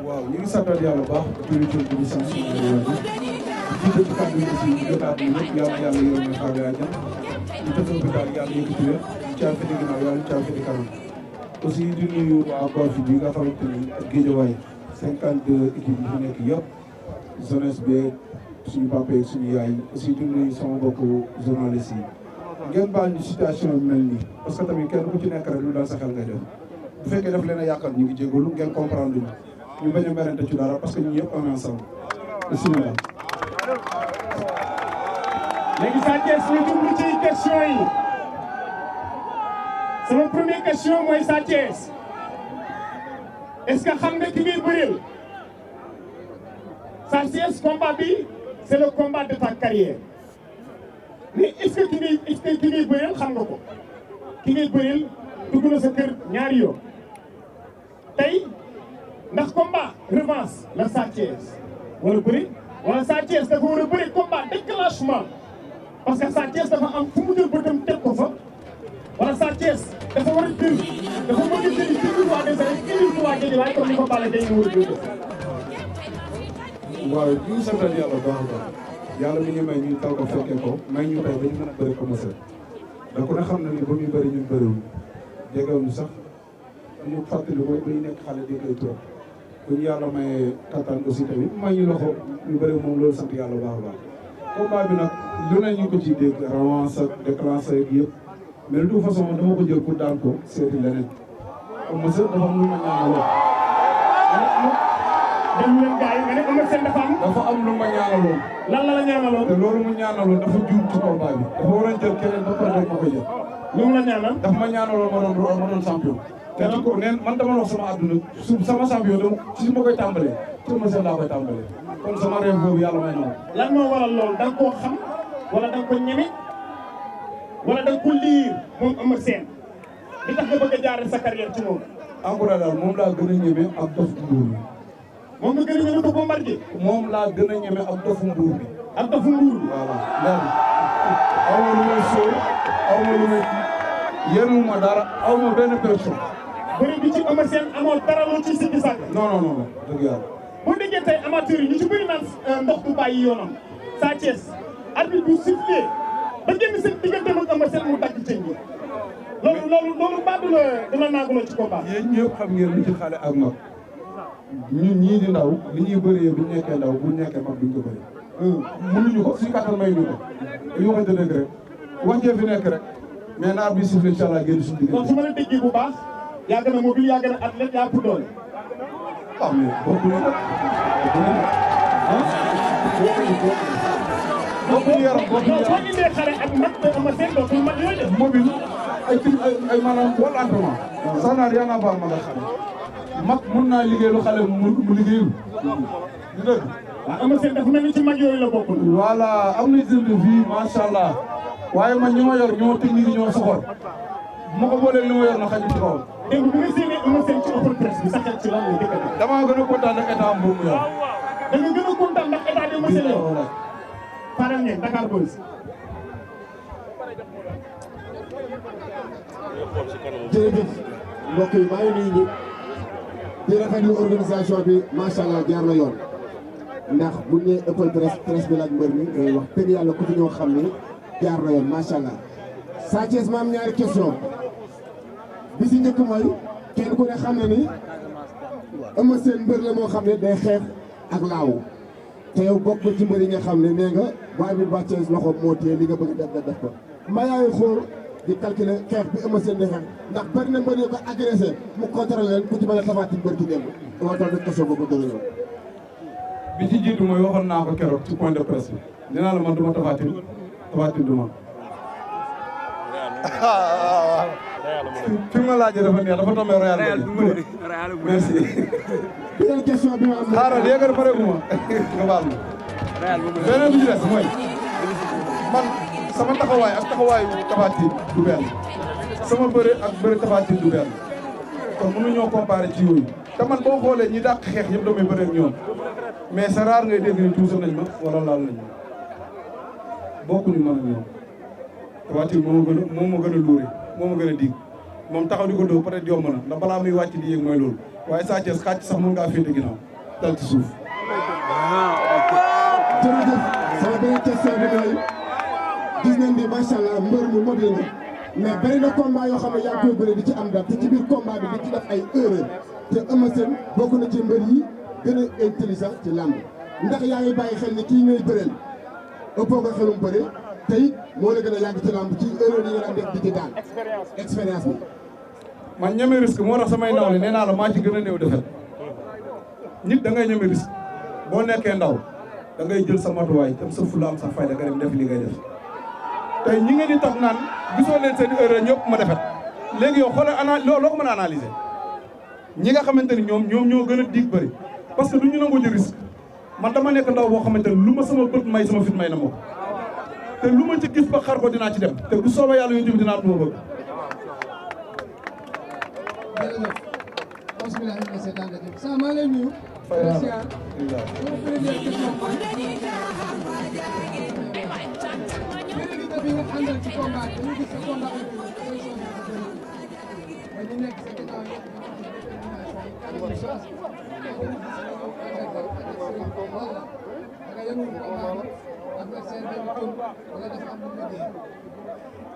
waaw ñu ngi santal yàlla baax di di sant suñu réew mi di jiite ci kàddu yi aussi ñu jotaat ñu ñëpp yàlla yërëm na xaaral yaa ñu tëdd hôpital yàlla yëkkati leen caa fi di ginnaaw yàlla caa fi di kanam aussi di nuyu waa Golf bi nga xamante ni ak Guédiawaye 52 équipes yi fi nekk yëpp jeunesse bi suñu papa ak suñu yaay aussi di nuyu sama mbokku journaliste yi ngeen baal ñu situation bi mel nii parce que tamit kenn ku ci nekk rek lu daal sa xel ngay def bu fekkee daf leen a yàqal ñu ngi jégalu ngeen comprendre ñu bañ a merante ci dara parce que ñun ñëpp on est ensemble bismillah. léegi Sa Thiès ñu jublu ci question yi sama première question mooy Sa Thiès est-ce que xam nga ki ngay bëreel Sa Thiès combat bi c'est le combat de ta carrière mais est-ce que ki ngay bëreel xam nga ko ki ngay bëreel dugg na sa kër ñaari yoon tey ndax combat revanche la Sa Thiès wala bëri wala Sa Thiès dafa war a bëri combat déclenchement parce que Sa Thiès dafa am fu mu jël bëtam teg ko fa wala Sa Thiès dafa war a jël dafa mën a jëli ci roi des arènes indi roi Guédiawaye comme ni ko Balla Gaye war a jël. waaw ñu ngi santal yàlla baax a baax yàlla mi ñu may ñu taw ko fekkee ko may ñu tey ba ñu mën a bëri commencé donc ku ne xam na ni ba muy bëri ñun bëriwul jegewuñu sax ñu fàttali ko ba ñu nekk xale di koy trop bu ñu yàlla may kattan aussi tamit may ñu loxo ñu bëri moom loolu sant yàlla baax a baax. combat bi nag lu ne ñu ko ciy dégg revanche ak déclenché ak yëpp mais de toute façon dama ko jël pour daan ko seeti leneen comme monsieur dafa am lu ma ñaanaloon. dem leen gars yi nga ne Eumeu Sène dafa am lu ma ñaanaloon. lan la ñaanaloon. te loolu mu ñaanaloon dafa juum ci combat bi. dafa war a jël keneen ba pare ma koy jël. lu mu la ñaanal. dafa ma ñaanaloon ma doon champion. te di ko neen man dama wax sama àdduna sama champion dama si ma koy tàmbalee ci Eumeu Sène laa koy tàmbalee. kon sama rêve boobu yàlla may na lan moo waral loolu da nga koo xam wala da nga ko ñeme wala da nga ko liir moom Eumeu Sène li tax nga bëgg a jaarale sa carrière ci moom. encore daal moom laa gën a ñeme ak dofu mbuur bi. moom nga gën a ñeme ko Bombardier. moom laa gën a ñeme ak dofu mbuur bi. ak dofu mbuur bi. voilà leer aw ma lu may sóor aw ma lu may yenu ma dara aw ma benn personne. bëri bi ci Eumeu Sène amoon dara loo ci sikki sàkk. non dëgg yàlla. boo déggee tey amateur yi ñu ci bëri naan ndox du bàyyi yoonam Sa Thiès arbitre bu sifflé ba génn seen diggante ak Eumeu Sène mu dagg cëñ bi loolu ba dina naagu la ci combat. yéen ñëpp xam ngeen lu ci xale ak mag ñun ñii di ndaw li ñuy bëree bu ñu nekkee ndaw bu ñu nekkee mag duñ ko bëri. mënuñu ko suñu kattan may ñu ko dañu waxante dëgg rek wax jee fi nekk rek mais na arbitre sifflé incha allah génn suñu diggante. kon su ma la déggee bu baax yaa gën a mobile yaa gën a athlète yaa pour doole. waaw mais bokkuñu nag bokkuñu yaram bokkuñu yaram. soo indee xale ak mag te Eumeu Sène dootul mag yooyu de. mobile ay maanaam wala entraînement. sax naa yaa naa baal ma nga xale. mag mun naa liggéey lu xale mu liggéeyul. di dëgg. waaw Eumeu Sène dafa mel ni ci mag yooyu la bokkul. voilà am na hygiène de vie macha allah waaye man ñi ma yor ñoo technique ñoo soxor bu ma ko boolee li ma yor na xaju ci kaw. dégg nga bu nga séenee Eumeu Sène ci open press bi sa xel ci lan lay dëkk. damaa gën a kontaan ak état am boobu mu yor. da nga gën a kontaan ndax état de Eumeu Sène yow. faral ngeen Dakar Buzz. jërëjëf mbokk yi maa ngi nuyu ñëpp di rafetlu organisation bi macha allah jaar na yoon ndax bu ñu nee ëppal presse bi laaj mbër mi day wax dëgg yàlla ku ci ñoo xam ni jaar na yoon macha allah. Sa Thiès ma am ñaari question bi si njëkk mooy kenn ku ne xam na ni Eumeu Sène mbër la moo xam ne day xeex ak laaw te yow bokk ci mbër yi nga xam ne nee nga waaye bi wàccee loxo moo téye li nga bëgg def ko ma yaay xool di calculer xeex bi Eumeu Sène di xeex ndax bari na mbër yoo ko agressé mu contrôlé leen ku ci mën a tafaati mbër ci démb dama toll rek question boobu dëgg yow. bi ci jiitu mooy waxoon naa ko keroog ci point de presse bi nee naa la man du ma tafaatin du ma. fi ma laajee dafa neex dafa tombé Real Madrid. merci. beneen question bi ma am. xaaral yéegal pare gu ma nga baal ma. beneen bi ci des mooy man sama taxawaay ak taxawaayu Tapha du benn sama bëre ak bëre Tapha Tine du benn kon mënuñoo comparer ci yooyu te man boo xoolee ñi dàq xeex yëpp damay bëre ak ñoom mais c'est rare ngay dégg ni tuusa nañ ma wala laal nañ ma bokkuñu man ak ñoom Tapha Tine moo ma gën a luure moo ma gën a dig moom taxaw di ko dóor peut-être yomb na ndax balaa muy wàcc di yéeg mooy loolu waaye Sa Thiès xàcc sax mën ngaa féete ginnaaw dal ci suuf. jërëjëf sama beneen question bi mooy gis nañ ni macha allah mbër mu mobile nga mais bari na combat yoo xam ne yaa ngi koy bëre di ci am dara te ci biir combat bi di ci def ay erreur te Eumeu Sène bokk na ci mbër yi gën a intelligent ci làmb ndax yaa ngi bàyyi xel ni kii ngay bëreel ëppoo nga xelum bëre te it moo la gën a yàgg ci làmb ci erreur yi nga daan def di ci daan expérience bi. man ñeme risque moo tax samay ndaw li nee naa la maa ci gën a néew defet nit da ngay ñeme risque boo nekkee ndaw da ngay jël sa matuwaay tam sa fulla am sa fayda nga dem def li ngay def tey ñi ngeen di toog naan gisoo leen seen erreur ñëpp ma defet léegi yow xoolal loo ko mën a analyser ñi nga xamante ni ñoom ñoo gën a diig bëri parce que du ñu nangoo jël risque man dama nekk ndaw boo xamante ni lu ma sama bët may sama fit may na ma ko te lu ma ci gis ba xar ko dinaa ci dem te bu soobee yàlla yu jëm dinaa du ma bëgg. jërëjëf bismillah inna seetaan rajim sa maa lay nuyu siyaar sama première question mooy vérité bi nga àndal ci combat bi dañu gis sa combat bi ba ñu nekk sa ginnaaw yëpp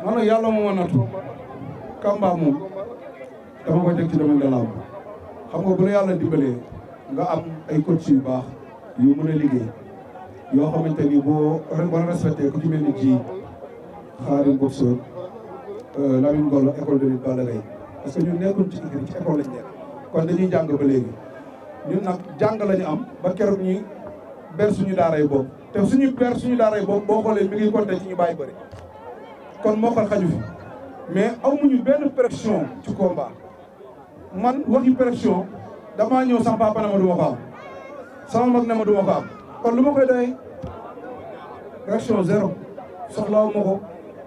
man nag yàlla moo ma nattu combat moom dama koy teg ci domaine de lamb xam nga bu la yàlla dimbalee nga am ay coach yu baax yu mën a liggéey yoo xamante ni boo war a respecté ku ci mel ni ji xaarim boxeur Lamine Ngolo école de lutte Balla Gaye parce que ñun nekkul ci école ci école lañ nekk kon dañuy jàng ba léegi ñun nag jàng lañu am ba keroog ñuy ber suñu daaray bopp te suñu ber suñu daaray bopp boo xoolee mi ngi compté ci ñu bàyyi bëri kon moo ko xaju fi mais amuñu benn pression ci combat man waxi pression damaa ñëw sama papa ne ma du ma ko am sama mag ne ma du ma ko am kon lu ma koy doy pression zéro soxlaawu ma ko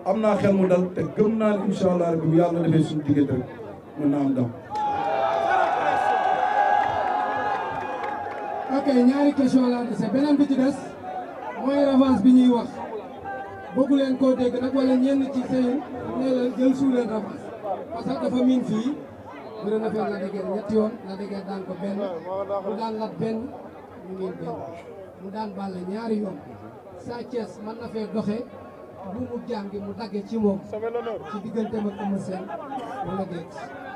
am naa xel mu dal te gëm naa ne incha allah rabbi bu yàlla defee suñu diggante rek mën naa am ndam. ok ñaari question laa dese beneen bi ci des mooy revanche bi ñuy wax bëggu leen koo dégg nag wala ñenn ci seen nee la jël suul leen revanche parce que dafa miin fii bëri na fee la dëgër ñetti yoon la dëgër daan ko benn mu daan lat benn ñu miin benn mu daan Balla ñaari yoon Sa Thiès mën na fee doxe bu mu jàngi mu dagge ci moom ci diggante ak Eumeu Sène wala déet.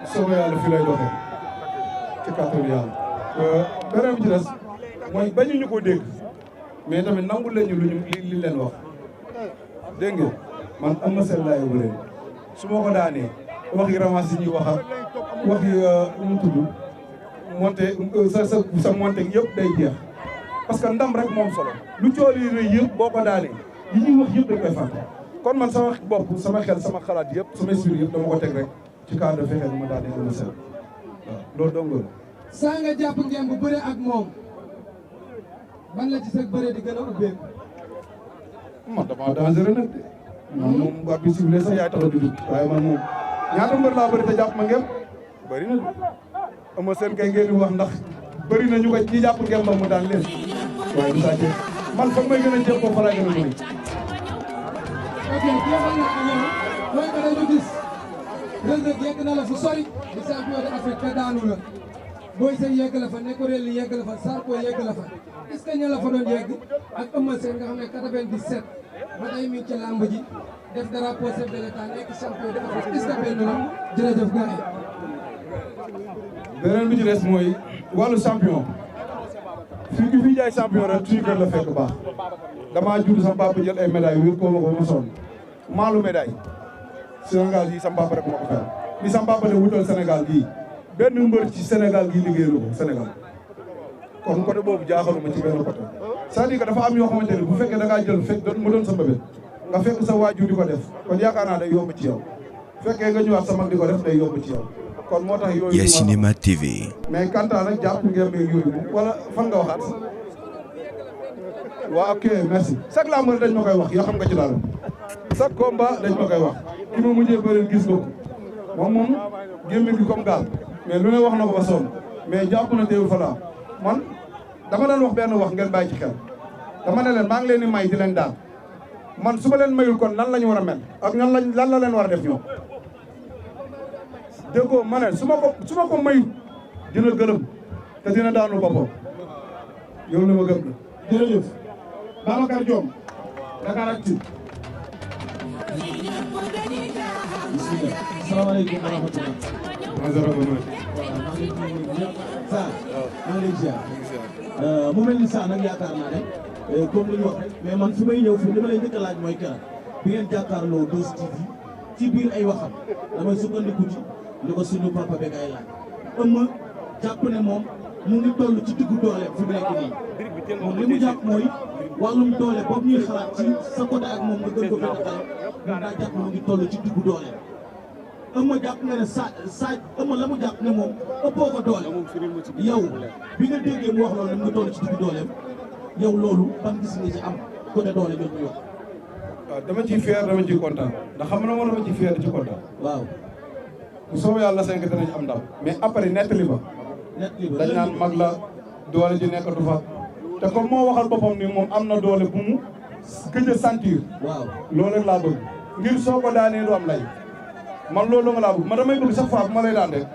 soobee yàlla fi lay doxee ci kàttanu yàlla. beneen bi ci des mooy bañu ñu ko dégg mais tamit nangu leen ñu li leen wax dégg nga man Eumeu Sène laay wëree su ma ko daanee waxi ramas yi ñuy wax ak waxi nu mu tudd monté sa monté yëpp day jeex parce que ndam rek moom solo lu cool yi rëy yëpp boo ko daanee yi ñuy wax yëpp dañ koy fàtte kon man sama bopp sama xel sama xalaat yëpp sama esprit yëpp dama ko teg rek ci cadre fexe ma daanee Eumeu Sène waaw loolu dong la. saa nga jàpp ngeen bu bëre ak moom ban la ci sa bëre di gën a ubbeeku. man damaa dangereux nag de. man moom waa bi sifflé sax yaay tax a dugg waaye man moom ñaata mbër laa bëri te jàpp ma ngeen bëri na de. Eumeu Sène kay ngeen di wax ndax bëri na ñu ko ñi jàpp ngeen ba mu daan leen waaye du saa man foog may gën a jéem koo fa laay gën a bëri. ok jeexal na ak yow mooy que dañu gis Reug Reug yegg na la fu sori di champion d'Afrique te daanu la Boy Sèye yegg la fa Néckorel yegg la fa Sarko yegg la fa est-ce que ña la fa doon yegg ak Eumeu Sène nga xam ne 97 ba tey mi ngi ci làmb ji def drapeau chef de l'État nekk champion d'Afrique est-ce que benn la jërëjëf gars yi. beneen bi ci des mooy wàllu champion fii ki fii jaay champion rek suñu kër la fekk baax damaa judd sama papa jël ay médailles wér koo ma ko ma sonn maalu médaille Sénégal gii sama papa rek ma ko fayal li sama papa de wutal Sénégal gii benn mbër ci Sénégal gii liggéeyalu ko Sénégal kon côté boobu jaaxaluma ci benn côté c'est-à-dire que dafa am yoo xamante ne bu fekkee da ngaa jël fekk mu doon sa mbébét nga fekk sa waajur di ko def kon yaakaar naa day yomb ci yow fekkee nga ñëwaat sa mag di ko def day yomb ci yow kon moo tax yooyu Yasinema TV. mais kantaan nag jàpp ngeen beeg yooyu wala fan nga waxaat waaw ok merci chaque lamb dañ ma koy wax yoo xam nga ci daal chaque combat dañ ma koy wax ki ma mujjee bëri gis nga ko moom gémmiñ gi comme gaal mais lu ne wax na ko ba sonn mais jàpp na teewul fa la man dama doon wax benn wax ngeen bàyyi ci xel dama ne leen maa ngi leen di may di leen daal man su ma leen mayul kon lan la ñu war a mel ak lan la leen war a def ñoom déggoo ma ne su ma ko mayul dina gërëm te dina daanu boppam yow la ma gëm la. jërëjëf Babacar Diome Dakaractu. bismillah salaamaaleykum wa rahmatulah. Saa maa ngi lay ziar. mu mel ni saa nag yaakaar naa ne comme li ñu wax rek mais man fi may ñëw fi li ma lay njëkk a laaj mooy keroog bi ngeen jàkkaarloo 2STV ci biir ay waxam damay sukkandiku ci li ko suñu papa beeg ay laaj. ëmma jàpp ne moom mu ngi toll ci diggu doole fi mu nekk nii moom li mu jàpp mooy wàllum doole boobu ñuy xalaat ci sa côté ak moom nga gën ko fekk xale moom daa jàpp mu ngi toll ci diggu doole. ëmma jàpp nga ne ëmma la mu jàpp ne moom ëppoo ko doole yow bi nga déggee mu wax loolu mu ngi toll ci diggu dooleem yow loolu ban gis nga ci am côté doole jot ñu wax. waaw dama ciy fier dama ciy kontaan ndax xam na ma dama ciy fier ci kontaan. waaw. bu soobee yàlla 5 danañ am ndam mais après nettali ba. dañ naan mag la doole ji nekkatu fa. te comme moo waxal boppam ni moom am na doole bu mu gëj a sentir. waaw loolu rek laa bëgg. ngir soo ko daanee du am lay. man loolu nga laa bëgg man damay bëgg chaque fois bu ma lay daan rek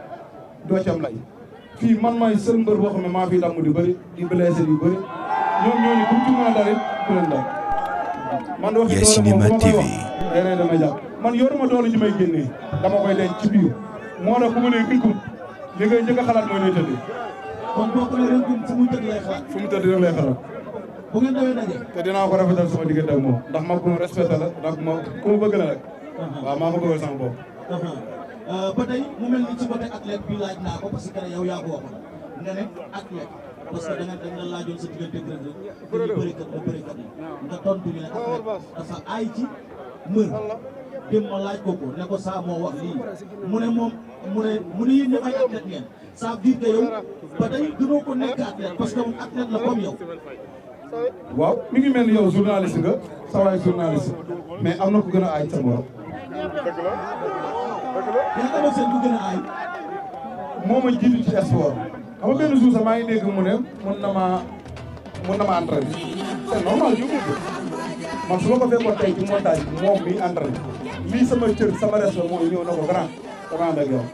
doo ci am lay. fii man may seul mbër boo xam ne maa fi damm di bëri di blessé di bëri ñoom ñooñu bu ci mën a dalit du leen dal. man wax doole moom bu ma koy wax leneen damay jàpp man yoruma doole ji may génnee dama koy denc ci biir moo tax bu ma nee rinkum li ngay njëkk a xalaat mooy lay tëddee. kon boo ko nee rinkum fu muy tëdd lay xalaat. fu mu tëdd rek lay xalaat. bu ngeen demee daje. te dinaa ko rafetal sama diggante ak moom ndax mag bu ma respecté la ndax ma ku ma bëgg la rek. waaw maa ko bëggal sama bopp. ba tey mu mel ni ci côté athlète bi laaj naa ko parce que yow yaa ko waxoon nga ne athlète parce que dañ la laajoon sa diggante Reug Reug ñu bërikat la bërikat la nga tontu ñu ne athlète dafa aay ci mbër dem ma laaj ko ne ko saa moo wax lii mu ne moom mu ne yéen ñëpp ay athlète ngeen ça veut dire que yow ba tey gënoo ko nekk athlète parce que moom athlète la comme yow. waaw mi ngi mel ni yow journaliste nga sa waay journaliste mais am na ku gën a aay sa morom. yaa ngi seen ku gën a aay. moo ma jiitu ci sport xam nga benn jour sax maa ngi dégg mu ne mun na ma entraîner c'est normal ñu man su ma ko fekkoon tey ci montage moom mi entraîner lii sama cër sama respect mooy ñëw na ko grand dama ànd ak yow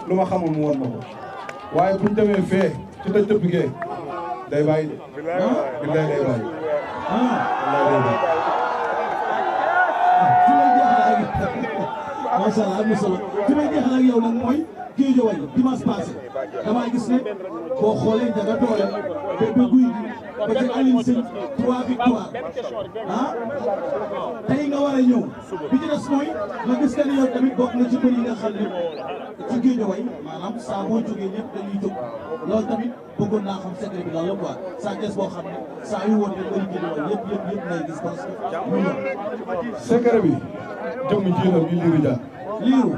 lu ma xamul mu woon ma ko waaye buñ demee fee ci tëj tëpp gee day bàyyi de billaay day bàyyi macha allah am na solo fi may jeexal ak yow nag mooy Guédiawaye dimanche passé damaa gis ne boo xoolee Ndiaga Dolé Bébé Gouy Gui ba ci Alioune Sèye 3 victoires tey nga war a ñëw bi ci des mooy nga gis que ni yow tamit bokk na ci mbir yi nga xam ne ci Guédiawaye maanaam saa boo jógee ñëpp dañuy jóg loolu tamit bëggoon naa xam secret bi lan la quoi saa kees boo xam ne saa yu woon rek bëri Guédiawaye yëpp ngay gis parce que mu ñëw. secret bi jëm ji la bi liiru jaan liiru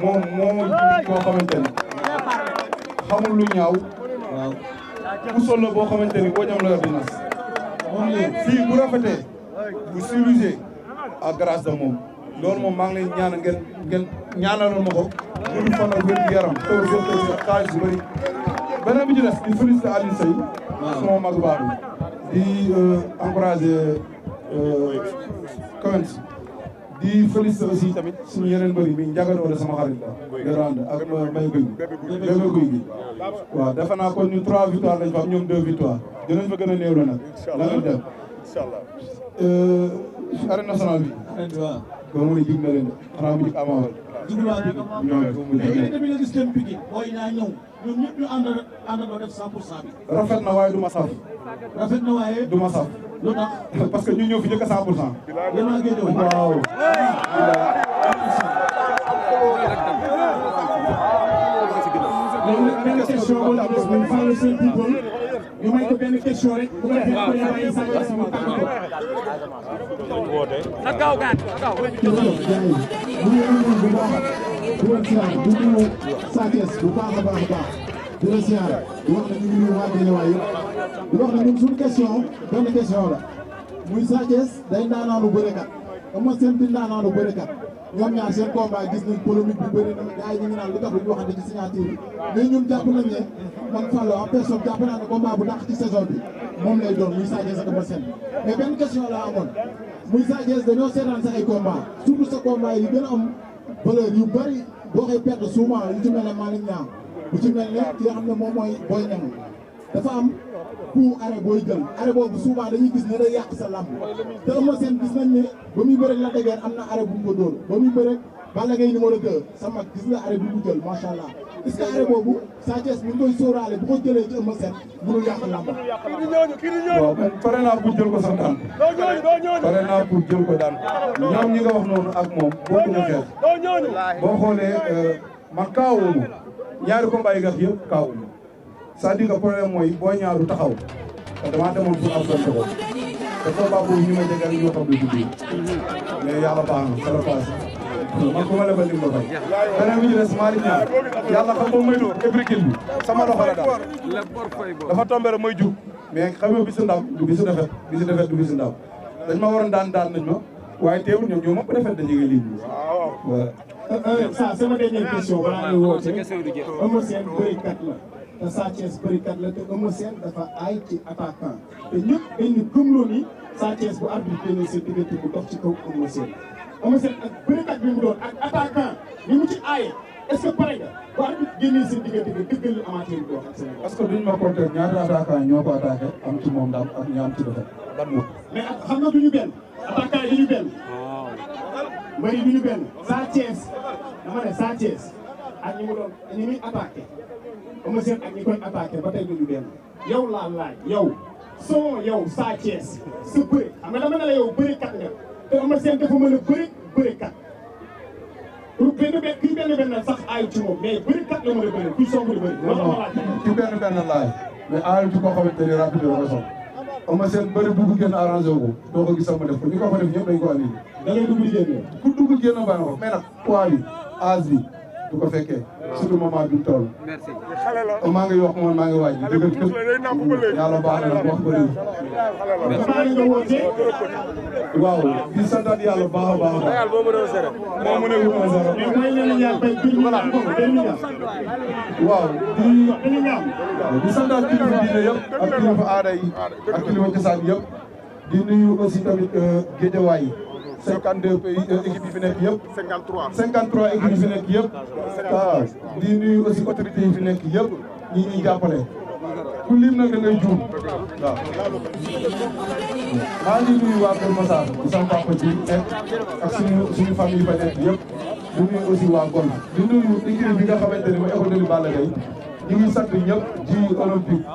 moom moo koo xamante ni xamul lu ñaaw waaw ku solo boo xamante ni boo ñam la yor di nas moom liiru fii bu rafetee bu civilisé à grâce de moom loolu moom maa ngi lay ñaan ngeen ñaanaloon ma ko gudd fan ak wér gu yaram taw ak xaalis bu bëri beneen bi ci des di félicité Alioune Seye sama mag baax bi di encouragé Coens di félicité aussi tamit suñu yeneen mbëri mi Ndiaga Dolé sama xarit la Gérard ak Mbaye Guy Bébé Guy gi waaw defe naa kon ñu 3 victoires lañ fa am ñoom 2 victoires dinañ fa gën a néew la nag la leen dem arène nationale bi waaw boo mu ne jig na leen de xanaa mu jig amaawal jubluwaat bi mais tamit nga gis dem Pikine booy naa ñëw ñoom ñëpp ñu àndandoo def 100% bi. rafet na waaye du ma saf rafet na waaye du ma saf lu tax parce que ñu ñëw fi njëkk a 100%. yéen a ngi doon waaw. léegi nag benn question boo ci des muy Fallou Sène People ñu may ko benn question rek bu ko defee ko bàyyi Sa Thiès mu tàggatoo. na gaaw gaan gaaw. Sa Thiès bu baax a baax a baax di la siyaare di wax ne ñu ngi nuyu waa Guédiawaye yëpp di wax ne ñun suñu question benn question la muy Sa Thiès day ndaanaanu bërekat Eumeu Sène di ndaanaanu bërekat ñoom ñaar seen combat gis nañ polémique bi bëri na gars yi ñu ngi naan lu tax lu ñu waxante ci signature bi mais ñun jàpp nañ ne man Fallou en personne jàpp naa ne combat bu dàq ci saison bi moom lay doon muy Sa Thiès ak Eumeu Sène mais benn question la amoon muy Sa Thiès dañoo seetaan sa ay combat surtout sa combat yi gën a am valeur yu bëri boo koy perdre souvent yu ci mel ne Malick Niang bu ci mel ne ki nga xam ne moom mooy Boy Niang dafa am coup arrêt booy jël arrêt boobu souvent dañuy gis ne day yàq sa làmb te Eumeu Sène gis nañ ne ba muy bëre la dëgër am na arrêt bu mu ko dóor ba muy bëre Balla Gaye numéro 2 sa mag gis nga arrêt bi mu jël macha allah est-ce que arrêt boobu Sa Thiès mi ngi koy sóoraale bu ko jëlee ci Eumeu Sène mënul yàq làmb. waaw man pare naa pour jël ko sax daan pare naa pour jël ko daan ñoom ñi nga wax noonu ak moom bokkuñu xeex boo xoolee man kaawuma ñaari combat yi nga yëpp kaawuma c'est-à-dire que problème mooy boo ñaaru taxaw te damaa demoon pour affronter ko te combat boobu ñu ma jegal ñoo xam ne dugg mais yàlla baax na ça passe man ku ma lebal lim ba fay beneen bi ñu des Malick Niang yàlla xam nga may dóor ébrikil bi sama loxo la daal dafa tombé rek mooy jug mais xam nga bisu ndam du bisu defet bisu defet du bisu ndam dañ ma waroon daan nañ ma waaye teewul ñoom ñoo ma ko defet dañu ngi ligne bi ça sama dernière question balaa ñuy woote Eumeu Sène bërikat la te Sa Thiès bërikat la te Eumeu Sène dafa aay ci attaquant te ñëpp dañu gëmloo ni Sa Thiès bu arbitre génnee seen diggante bu dox ci kaw Eumeu Sène ak bërikat bi mu doon ak attaquant ni mu ci aaye est-ce que pare nga bu arbitre génnee seen diggante bi dëggal amateur bi wax ak Sénégal. parce que duñ ma compter ñaata attaquant ñoo ko attaqué am ci moom ndam ak ñi am ci defet ban moom mais xam nga duñu benn attaquant yi duñu benn mbëri duñu benn Sa Thiès dama ne Sa Thiès ak ñi mu doon ñi muy attaqué Eumeu Sène ak ñi koy attaqué ba tey duñu benn yow laa laaj yow soo yow Sa Thiès sa bëri xam nga dama ne la yow bërikat nga te Eumeu Sène dafa mën a bërikat pour benn sax aayu ci moom mais bërikat la mën a bëri kuy song di bëri. ci benn laay mais aayu ci koo xamante ni rapide la ko soxla Eumeu Sène bëri dugg génn arrangé wu ko doo ko gis sax mu def ko ñi ko fa def ñëpp dañ ko andi. da ngay dugg di génn. ku dugg génn baax na ko mais nag poids bi âge bi du ko fekkee surtout moment bi mu toll. merci. maa ngi wax moom maa ngi waaj dëgg dëgg yàlla baax na wax bëri. waaw di santaat yàlla baax a baax a baax. moo mën a wut ma zéro. waaw di santaat kilifa diine yëpp ak kilifa aada yi ak kilifa cosaan yëpp di nuyu aussi tamit Guédiawaye 52 pays équipe yi fi nekk yëpp 53 équipe yi fi nekk yëpp waaw di nuyu aussi autorités yi fi nekk yëpp ñi ñuy jàppale ku lim nag da ngay juum waaw maa ngi nuyu waa Kër Massar di sama papa ji nekk ak suñu famille yi fa nekk yëpp di nuyu aussi waa Golf di nuyu équipe bi nga xamante ne mooy école de Balla Gaye ñu ngi sant ñëpp ji olympique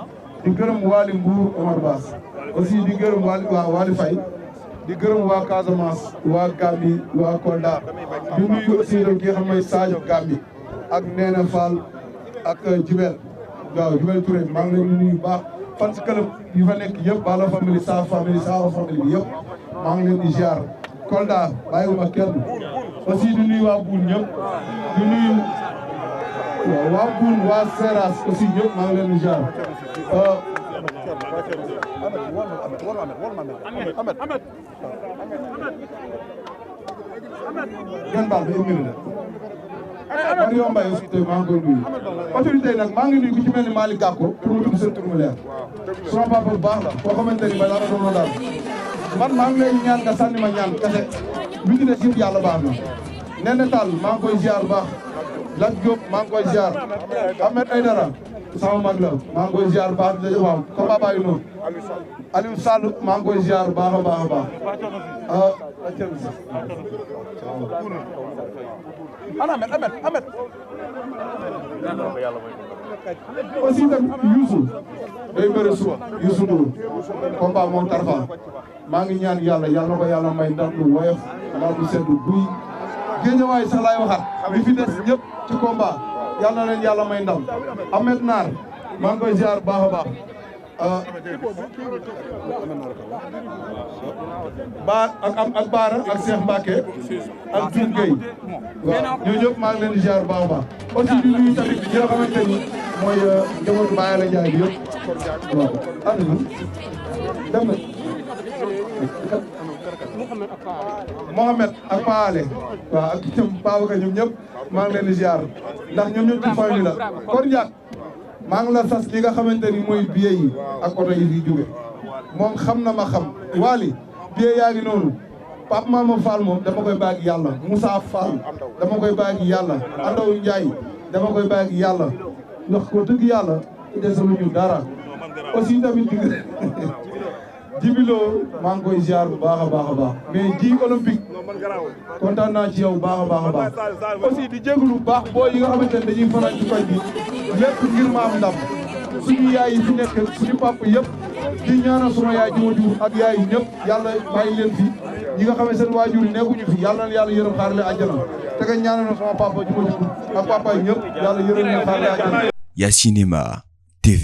di gërëm Waly Mbour Omar Bass aussi di gërëm Waly Faye di gërëm waa Casamance waa Gambie waa Kolda di nuyu aussi ki nga xam mooy Sadio Gambie ak Néné Fall ak Jibel waaw Jibel Touré maa ngi leen di nuyu baax fan si club yi fa nekk yëpp Balla famille Sa famille bi yëpp maa ngi leen di ziar Kolda bàyyiwuma kenn aussi di nuyu waa Boune ñëpp di nuyu waa Boune waa Seras aussi ñëpp maa ngi leen di ziar ngeen baal ba une minute Mario Mbaye aussi tey maa ngi koy nuyu autorité nag maa ngi nuyu ku ci mel ni Malick Gakou pour mu tudd seen tur mu leer sama papa bu baax la koo xamante ni ba dara doon daal man maa ngi lay ñaan nga sànni ma ñaan kese bi ci des yëpp yàlla baax na Néné Tall maa ngi koy ziar baax Lat Diop maa ngi koy ziar Ahmed Aïdara sama mag la maa ngi koy ziar baax waaw ko baba yi noonu Aliou Sall maa ngi koy ziar baax a baax a baax Ahmed aussi tamit Youssou day bëre suba Youssou Ndour combat moom Tarfa maa ngi ñaan yàlla na ko yàlla may ndam lu woyof ndam lu seddu buy Guédiawaye sax laay waxaat li fi des ñëpp ci combat yàlla na leen yàlla may ndam Ahmed Naar maa ngi koy ziar baax a baax ak Baara ak Cheikh Mbacke ak Diouf Gueye waaw ñooñu ñëpp maa ngi leen di ziar baax a baax aussi di nuyu tamit ñi nga xamante ni mooy njabootu Baye la Ndiaye bi yëpp waaw ànd na dem na Mohamed ak Paale waaw ak ñoom Babacar ñoom ñëpp maa ngi leen di ziar ndax ñoom ñëpp ci famille la kon Ndiak maa ngi la sas li nga xamante ni mooy billet yi ak oto yi fi jóge moom xam na ma xam Waly billet yaa ngi noonu Pape Mama Fall moom dama koy bàyyi yàlla Moussa Fall dama koy bàyyi yàlla Andaw Ndiaye dama koy bàyyi yàlla ndax ko dëgg yàlla desaluñu dara aussi tamit Djibilo maa ngi koy ziar bu baax a baax mais ji olympique kontaan naa ci yow bu baax a baax aussi di jégalu bu baax boo yi nga xamante ne dañuy faral ci koñ bi lépp ngir ma am ndam suñu yaay yi fi nekk suñu papa yëpp di ñaanal suma yaay ji ma jur ak yaay yi ñëpp yàlla bàyyi leen fi ñi nga xam ne seen waajur yi nekkuñu fi yàlla na yàlla yërëm xaarale àjjana te nga ñaanal sama papa ji ma jur ak papa yi ñëpp yàlla yërëm leen xaarale àjjana. Yacinema TV.